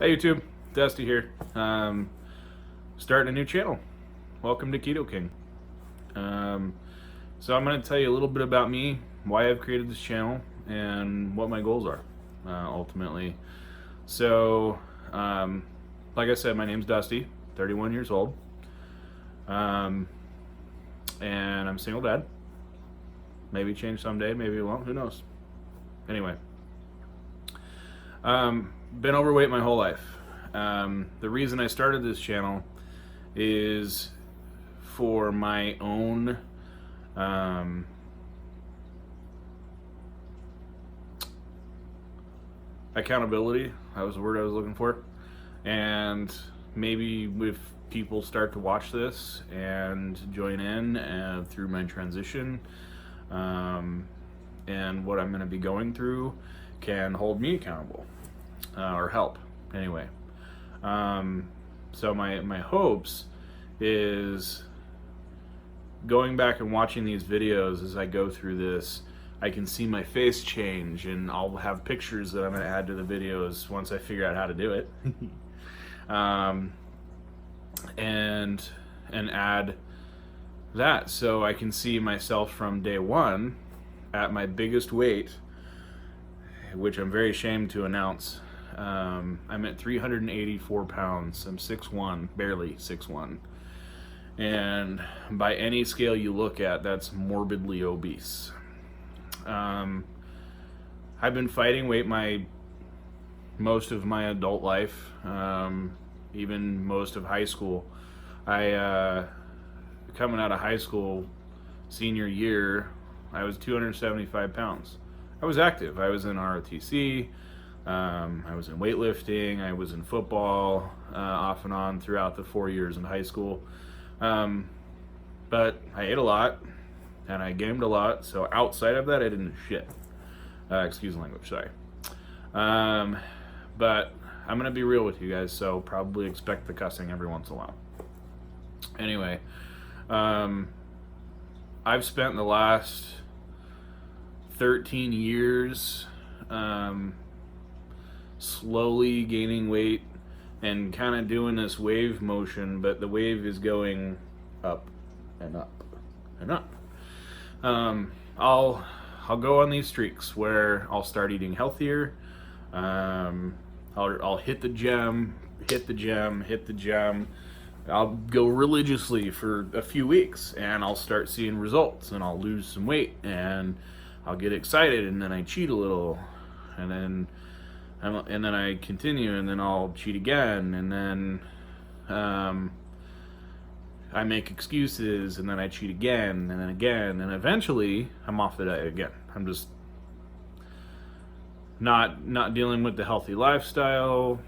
Hey YouTube, Dusty here. Starting a new channel. Welcome to Keto King. So I'm going to tell you a little bit about me, why I've created this channel, and what my goals are, ultimately. So, like I said, my name's Dusty, 31 years old, and I'm a single dad. Maybe change someday, maybe it won't, who knows. Anyway, been overweight my whole life. The reason I started this channel is for my own accountability. That was the word I was looking for. And maybe if people start to watch this and join in through my transition, and what I'm going to be going through can hold me accountable, or help anyway. So my hopes is going back and watching these videos as I go through this, I can see my face change, and I'll have pictures that I'm going to add to the videos once I figure out how to do it. And add that so I can see myself from day one at my biggest weight, which I'm very ashamed to announce. I'm at 384 pounds. I'm 6'1", barely 6'1". And by any scale you look at, that's morbidly obese. I've been fighting weight most of my adult life, even most of high school. Coming out of high school, senior year, I was 275 pounds. I was active. I was in ROTC, I was in weightlifting, I was in football, off and on throughout the 4 years in high school. But I ate a lot, and I gamed a lot, so outside of that, I didn't shit. Excuse the language, sorry. But I'm going to be real with you guys, so probably expect the cussing every once in a while. Anyway, I've spent the last 13 years slowly gaining weight and kind of doing this wave motion, but the wave is going up and up and up. I'll go on these streaks where I'll start eating healthier. I'll hit the gym. I'll go religiously for a few weeks, and I'll start seeing results, and I'll lose some weight, and I'll get excited, and then I cheat a little, and then I continue, and then I'll cheat again, and then I make excuses, and then I cheat again, and then again, and eventually I'm off the diet again. I'm just not dealing with the healthy lifestyle,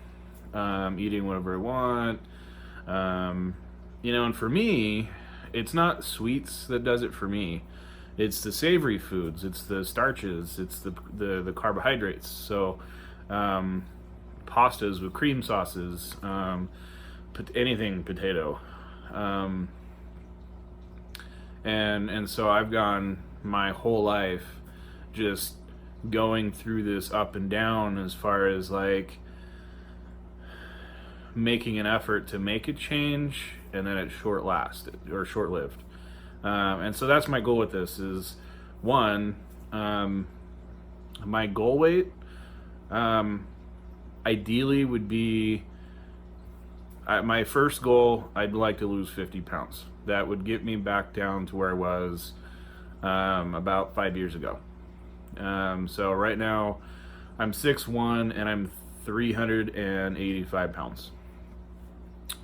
eating whatever I want. And for me, it's not sweets that does it for me. It's the savory foods, it's the starches, it's the carbohydrates. So pastas with cream sauces, anything potato. And so I've gone my whole life just going through this up and down as far as like making an effort to make a change, and then it's short-lived. And so that's my goal with this is, one, my goal weight ideally would be, my first goal, I'd like to lose 50 pounds. That would get me back down to where I was about 5 years ago. So right now I'm 6'1", and I'm 385 pounds.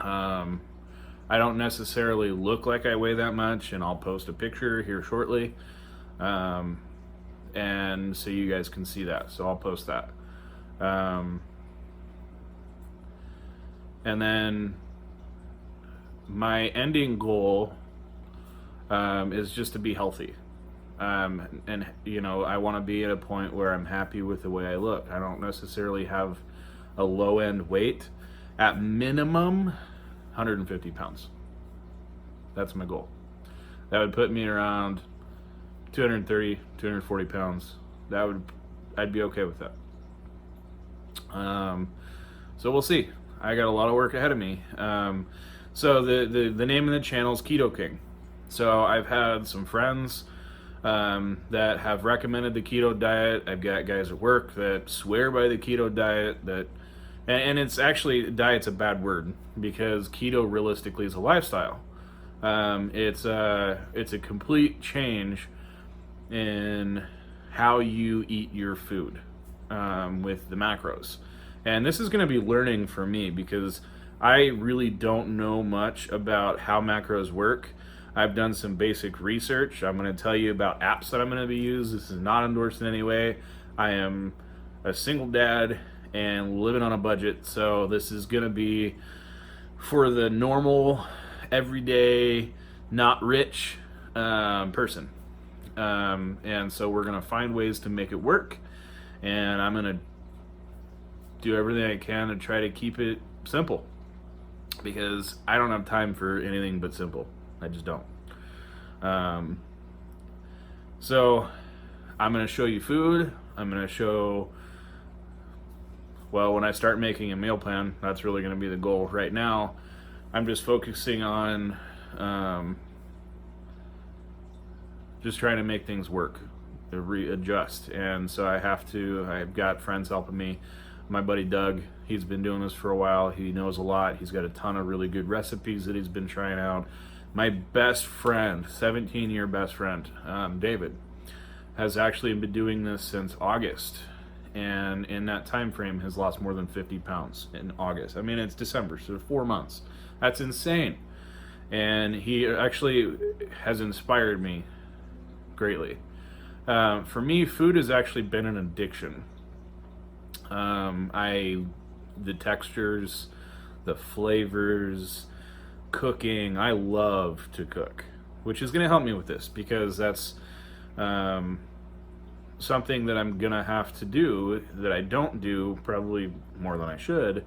I don't necessarily look like I weigh that much, and I'll post a picture here shortly, and so you guys can see that. So I'll post that. And then my ending goal is just to be healthy. And I want to be at a point where I'm happy with the way I look. I don't necessarily have a low end weight. At minimum, 150 pounds. That's my goal. That would put me around 230, 240 pounds. I'd be okay with that. So we'll see. I got a lot of work ahead of me. So the name of the channel is Keto King. So I've had some friends that have recommended the keto diet. I've got guys at work that swear by the keto diet. And it's actually, diet's a bad word, because keto realistically is a lifestyle. It's a complete change in how you eat your food, with the macros. And this is going to be learning for me, because I really don't know much about how macros work. I've done some basic research. I'm going to tell you about apps that I'm going to be using. This is not endorsed in any way. I am a single dad and living on a budget, so this is going to be for the normal, everyday, not rich person. And so we're going to find ways to make it work, and I'm going to do everything I can to try to keep it simple, because I don't have time for anything but simple. I just don't. So I'm going to show you food. I'm going to show, well, when I start making a meal plan, that's really going to be the goal. Right now, I'm just focusing on just trying to make things work, readjust. And so I've got friends helping me. My buddy Doug, he's been doing this for a while. He knows a lot. He's got a ton of really good recipes that he's been trying out. My best friend, 17-year best friend, David, has actually been doing this since August. And in that time frame has lost more than 50 pounds in August. I mean, it's December, so 4 months. That's insane. And he actually has inspired me greatly. For me, food has actually been an addiction. The textures, the flavors, cooking. I love to cook, which is going to help me with this, because that's something that I'm going to have to do that I don't do probably more than I should,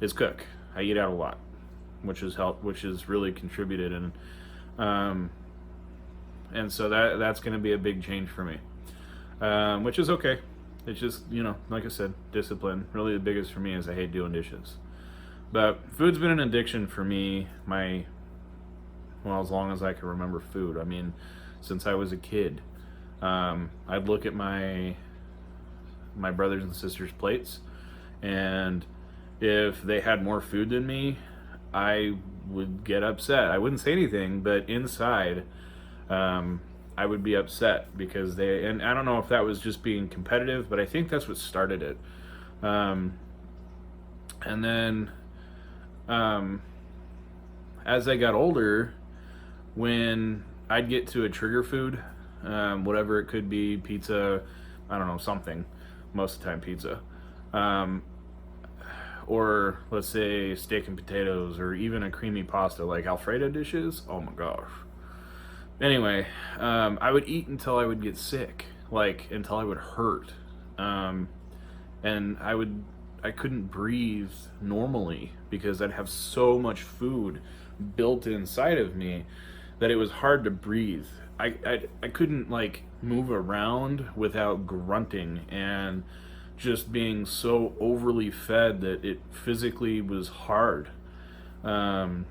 is cook. I eat out a lot, which has really contributed, and so that's going to be a big change for me, which is okay. It's just, like I said, discipline. Really the biggest for me is I hate doing dishes. But food's been an addiction for me, as long as I can remember food. I mean, since I was a kid. I'd look at my brothers and sisters' plates, and if they had more food than me, I would get upset. I wouldn't say anything, but inside, I would be upset, because and I don't know if that was just being competitive, but I think that's what started it. And then, as I got older, when I'd get to a trigger food, whatever it could be, pizza, I don't know, something, most of the time pizza, or let's say steak and potatoes, or even a creamy pasta like Alfredo dishes. Oh my gosh. Anyway, I would eat until I would get sick, until I would hurt, and I couldn't breathe normally, because I'd have so much food built inside of me that it was hard to breathe. I couldn't move around without grunting and just being so overly fed that it physically was hard, and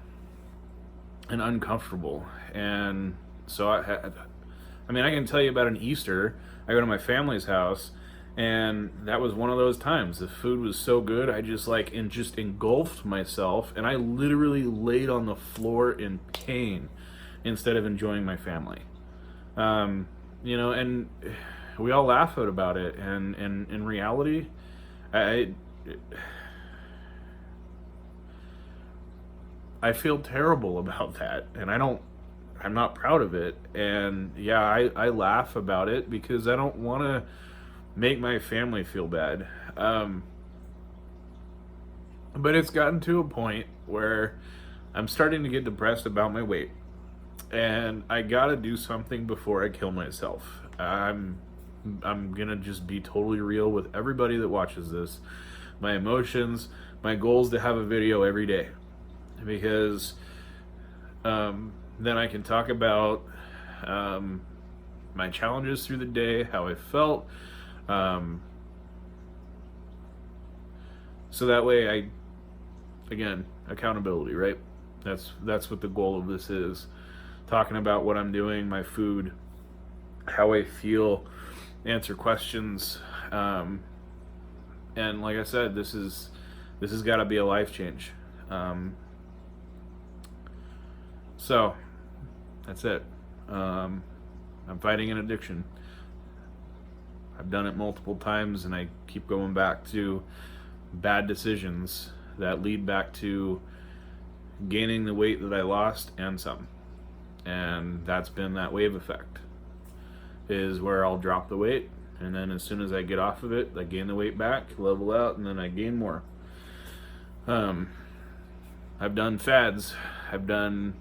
uncomfortable. And so I can tell you about an Easter. I go to my family's house, and that was one of those times. The food was so good, I just engulfed myself, and I literally laid on the floor in pain instead of enjoying my family. And we all laugh about it, and in reality, I feel terrible about that, and I'm not proud of it. And yeah, I laugh about it, because I don't want to make my family feel bad. But it's gotten to a point where I'm starting to get depressed about my weight, and I gotta do something before I kill myself. I'm gonna just be totally real with everybody that watches this. My emotions, my goal is to have a video every day, because then I can talk about my challenges through the day, how I felt, So that way again, accountability, right? That's what the goal of this is. Talking about what I'm doing, my food, how I feel, answer questions, and like I said, this has got to be a life change. So that's it. I'm fighting an addiction. I've done it multiple times, and I keep going back to bad decisions that lead back to gaining the weight that I lost and some. And that's been that wave effect, is where I'll drop the weight, and then as soon as I get off of it, I gain the weight back, level out, and then I gain more. I've done fads. I've done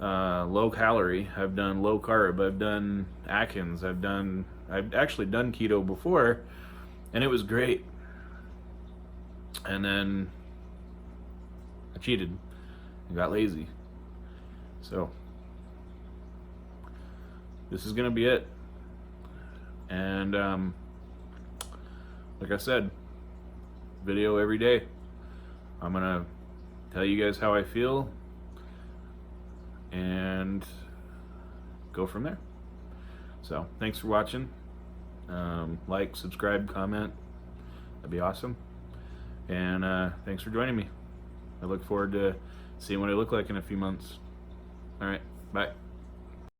low calorie. I've done low carb. I've done Atkins. I've actually done keto before, and it was great. And then I cheated and got lazy. So this is gonna be it. And like I said, video every day. I'm gonna tell you guys how I feel and go from there. So thanks for watching. Like, subscribe, comment. That'd be awesome. And thanks for joining me. I look forward to seeing what I look like in a few months. All right, bye.